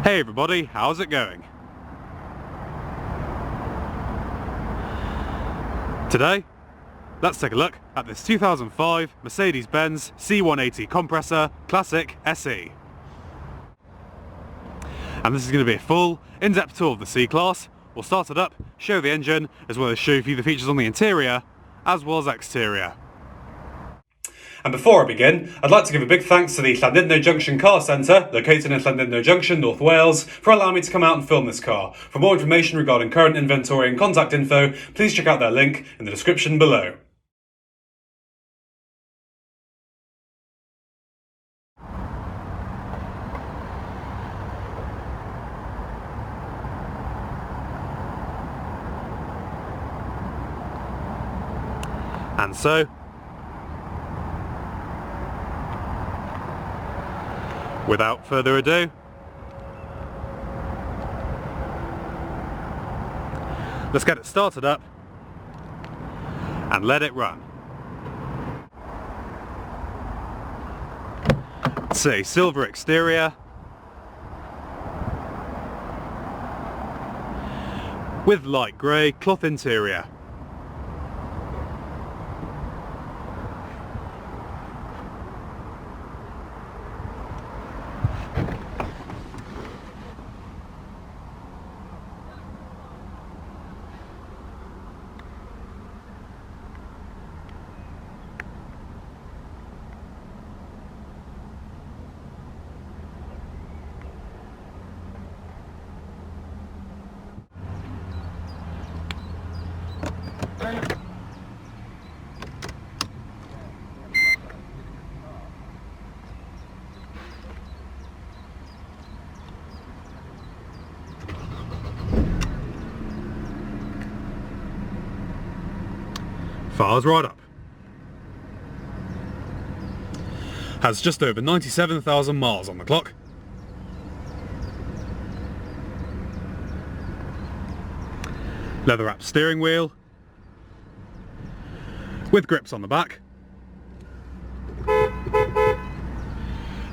Hey everybody, how's it going? Today, let's take a look at this 2005 Mercedes-Benz C180 Kompressor Classic SE. And this is going to be a full, in-depth tour of the C-Class. We'll start it up, show the engine, as well as show you the features on the interior, as well as exterior. And before I begin, I'd like to give a big thanks to the Llandudno Junction Car Centre, located in Llandudno Junction, North Wales, for allowing me to come out and film this car. For more information regarding current inventory and contact info, please check out their link in the description below. And so, without further ado, let's get it started up and let it run. It's a silver exterior with light grey cloth interior. Fires right up. Has just over 97,000 miles on the clock. Leather wrapped steering wheel with grips on the back.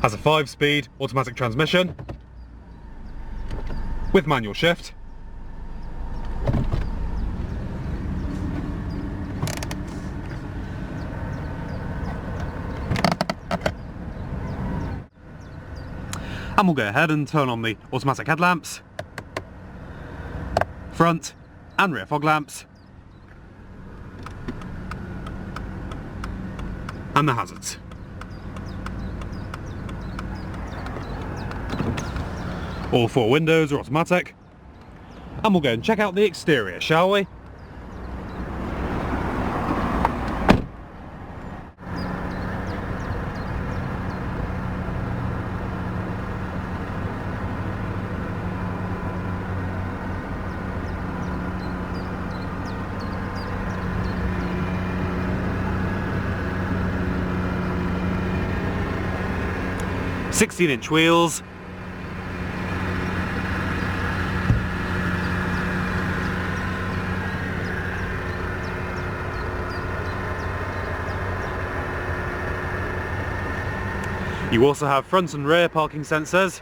Has a 5-speed automatic transmission with manual shift. And we'll go ahead and turn on the automatic headlamps, front and rear fog lamps, and the hazards. All 4 windows are automatic, and we'll go and check out the exterior, shall we? "16-inch wheels, you also have front and rear parking sensors,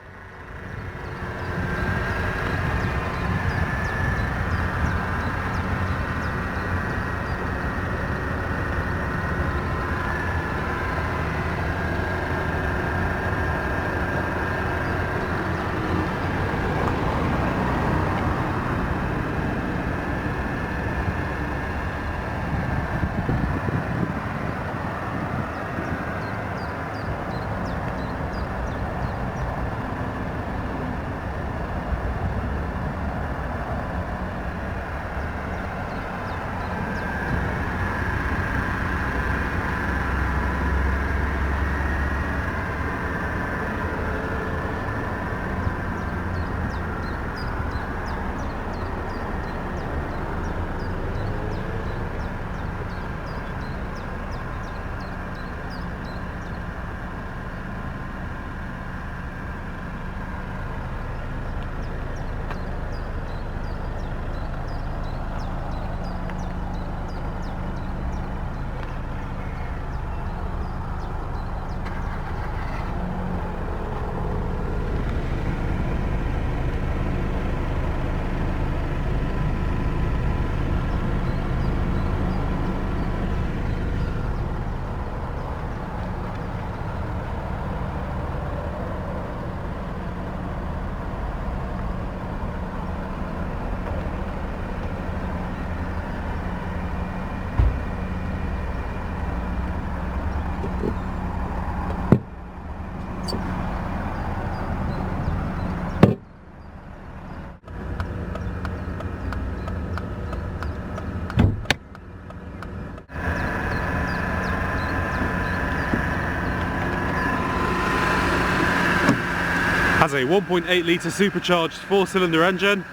Has a 1.8 litre supercharged 4-cylinder engine,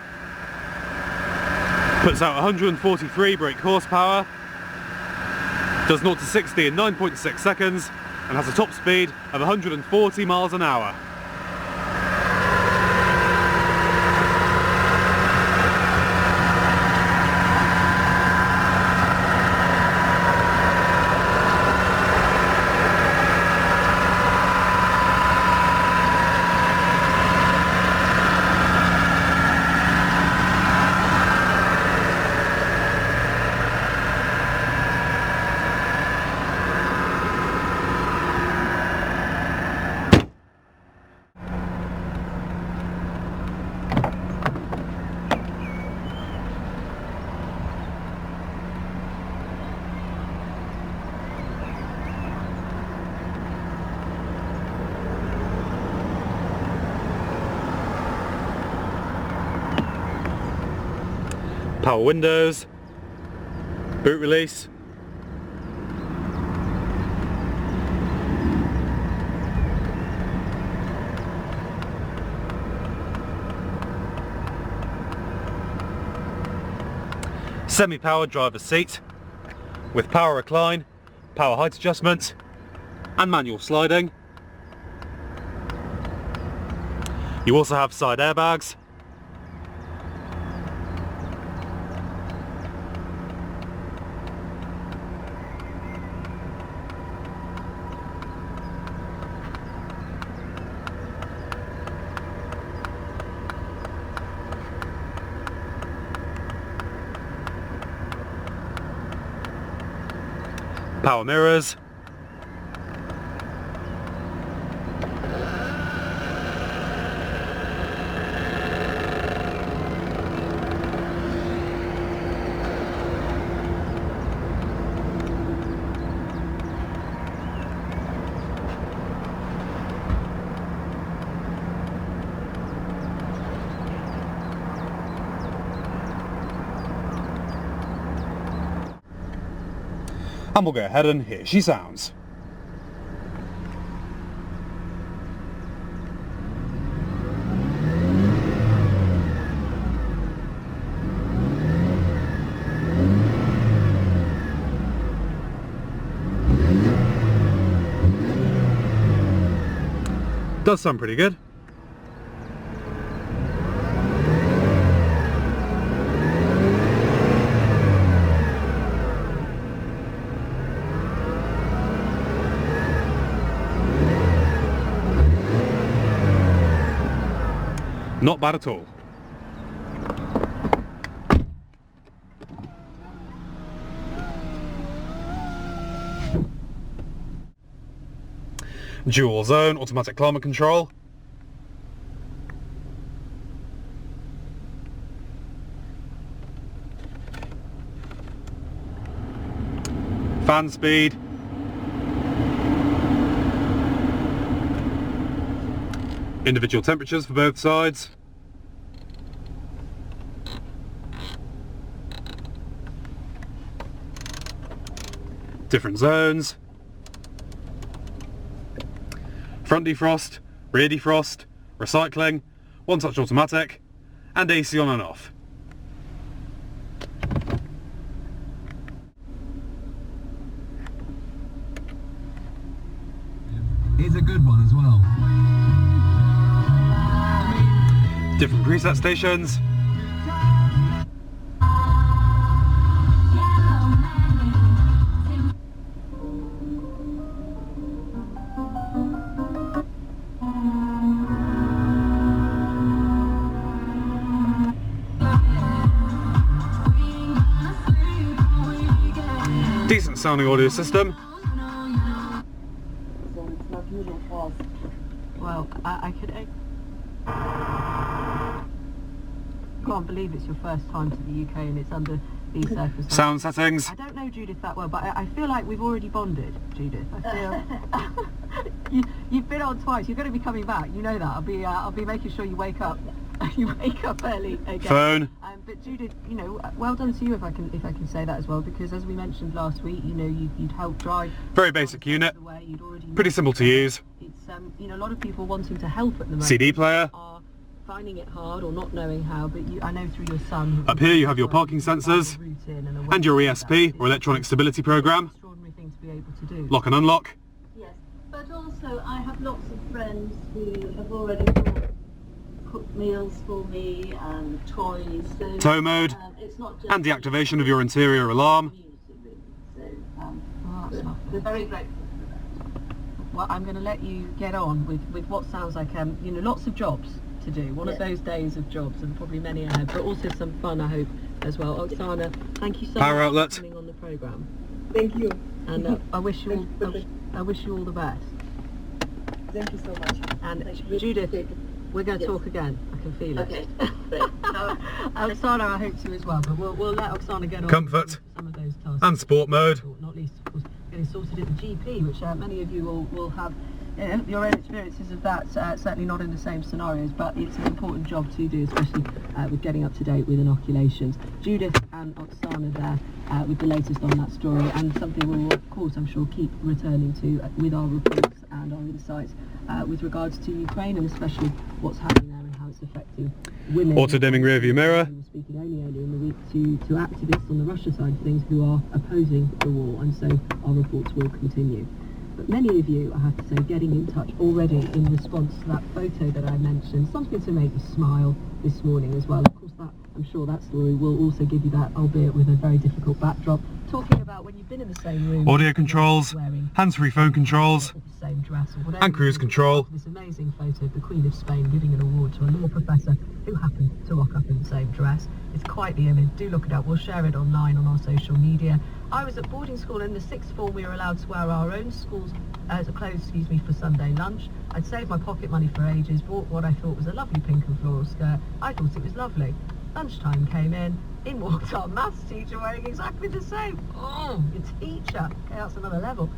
puts out 143 brake horsepower, does 0 to 60 in 9.6 seconds, and has a top speed of 140 miles an hour. Power windows, boot release, semi-powered driver's seat with power recline, power height adjustment and manual sliding. You also have side airbags, power mirrors, and we'll go ahead and here she sounds. Does sound pretty good. Not bad at all. Dual zone automatic climate control. Fan speed. Individual temperatures for both sides. Different zones. Front defrost, rear defrost, recycling, one-touch automatic, and AC on and off. It's a good one as well. Different preset stations. Decent sounding audio system. Well, I can't believe it's your first time to the UK and it's under these circumstances. Sound settings. I don't know Judith that well, but I feel like we've already bonded, Judith. I feel you've been on twice. You're going to be coming back. You know that. I'll be making sure you wake up. You wake up early again. Phone. but Judith, you know, well done to you if I can say that as well, because as we mentioned last week, you know, you'd helped drive. Very basic unit. You'd already Pretty simple to use. It's you know, a lot of people wanting to help at the moment. CD player. Are finding it hard or not knowing how, but I know through your son. Up here you have your parking sensors and your ESP or electronic stability program. Extraordinary thing to be able to do. Lock and unlock. Yes, but also I have lots of friends who have already bought cooked meals for me and toys. So, Tow mode it's not just and deactivation of your interior alarm. So, that's lovely. we're very grateful. Well, I'm going to let you get on with what sounds like you know, lots of jobs to do. One of those days of jobs, and probably many ahead, but also some fun, I hope, as well. Oksana, thank you so Power much outlet. for coming on the programme. Thank you. And I wish you all the best. Thank you so much. And Judith, we're going to talk again. I can feel it. Okay. Oksana, I hope to as well, but we'll let Oksana get on Comfort with some of those tasks. and sport mode. Not least, of course, getting sorted at the GP, which many of you will have your own experiences of that, certainly not in the same scenarios, but it's an important job to do, especially with getting up to date with inoculations. Judith and Oksana there with the latest on that story, and something we'll, of course, I'm sure, keep returning to with our reports and our insights with regards to Ukraine, and especially what's happening there and how it's affecting women. Auto-dimming rear view mirror. We were speaking only earlier in the week to activists on the Russia side of things who are opposing the war, and so our reports will continue. But many of you, I have to say, getting in touch already in response to that photo that I mentioned, something to make you smile this morning as well. Of course, that, I'm sure that story will also give you that, albeit with a very difficult backdrop, talking about when you've been in the same room. Audio controls, wearing hands-free phone controls, the same dress or whatever, and cruise control. this amazing photo of the Queen of Spain giving an award to a law professor who happened to rock up in the same dress. It's quite the image. Do look it up. We'll share it online on our social media. I was at boarding school in the sixth form. We were allowed to wear our own school's clothes, for Sunday lunch. I'd saved my pocket money for ages, bought what I thought was a lovely pink and floral skirt. I thought it was lovely. Lunchtime came in walked our maths teacher wearing exactly the same. Oh, your teacher. Okay, that's another level.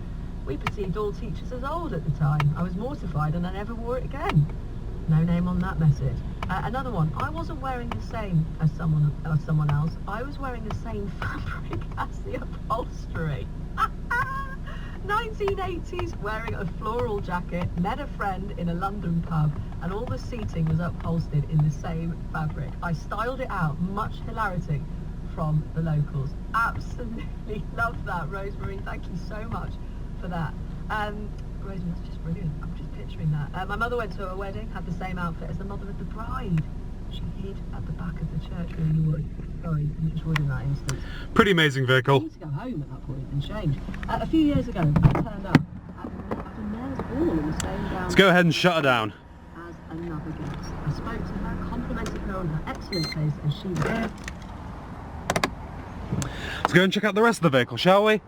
We perceived all teachers as old at the time. I was mortified and I never wore it again. No name on that message. Another one, I wasn't wearing the same as someone else. I was wearing the same fabric as the upholstery. 1980s, wearing a floral jacket, met a friend in a London pub, and all the seating was upholstered in the same fabric. I styled it out, much hilarity from the locals. Absolutely love that, Rosemary. Thank you so much for that. Rosemary, that's just brilliant. I'm just picturing that. My mother went to a wedding, had the same outfit as the mother of the bride. She hid at the back of the church room. Sorry, I just would in that instance. Pretty amazing I vehicle. need to go home at that point and change. A few years ago, I turned up at a mayor's ball in the same gown Let's go ahead and shut her down. as another guest. I spoke to her, complimented her on her excellent taste, and she was there. Let's go and check out the rest of the vehicle, shall we?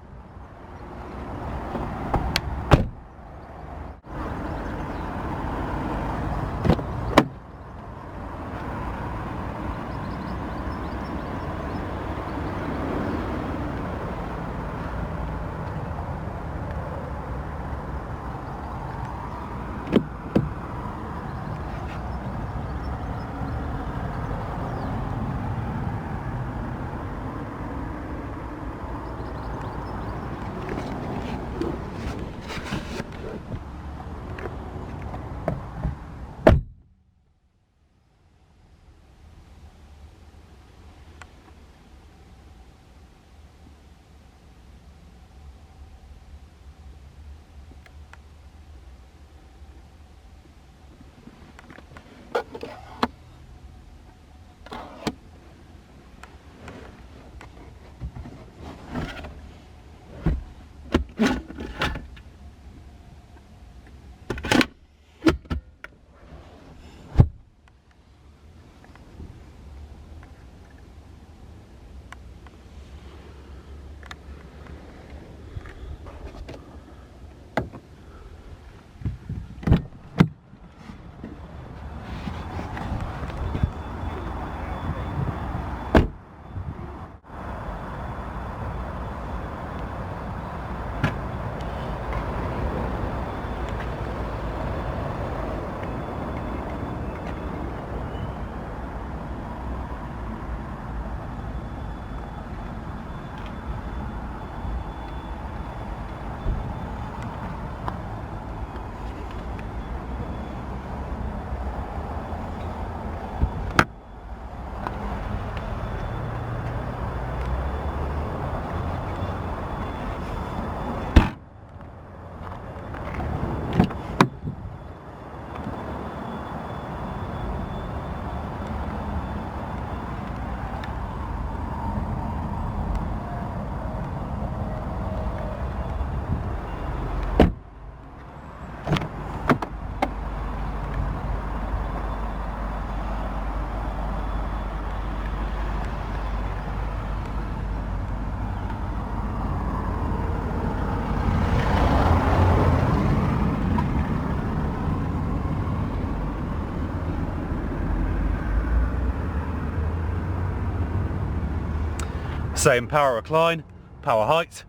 Same power recline, power height,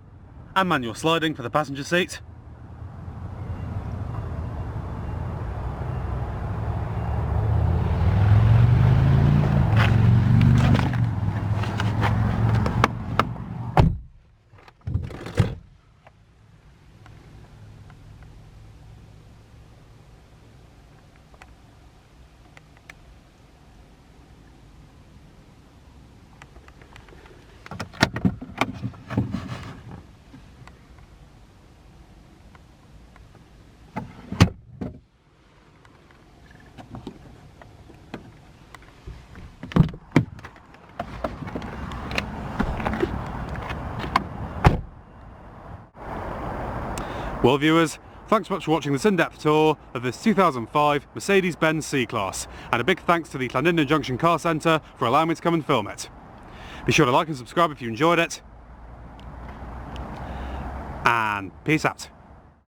and manual sliding for the passenger seat. Well viewers, thanks so much for watching this in-depth tour of this 2005 Mercedes-Benz C-Class, and a big thanks to the Llandudno Junction Car Centre for allowing me to come and film it. Be sure to like and subscribe if you enjoyed it, and peace out.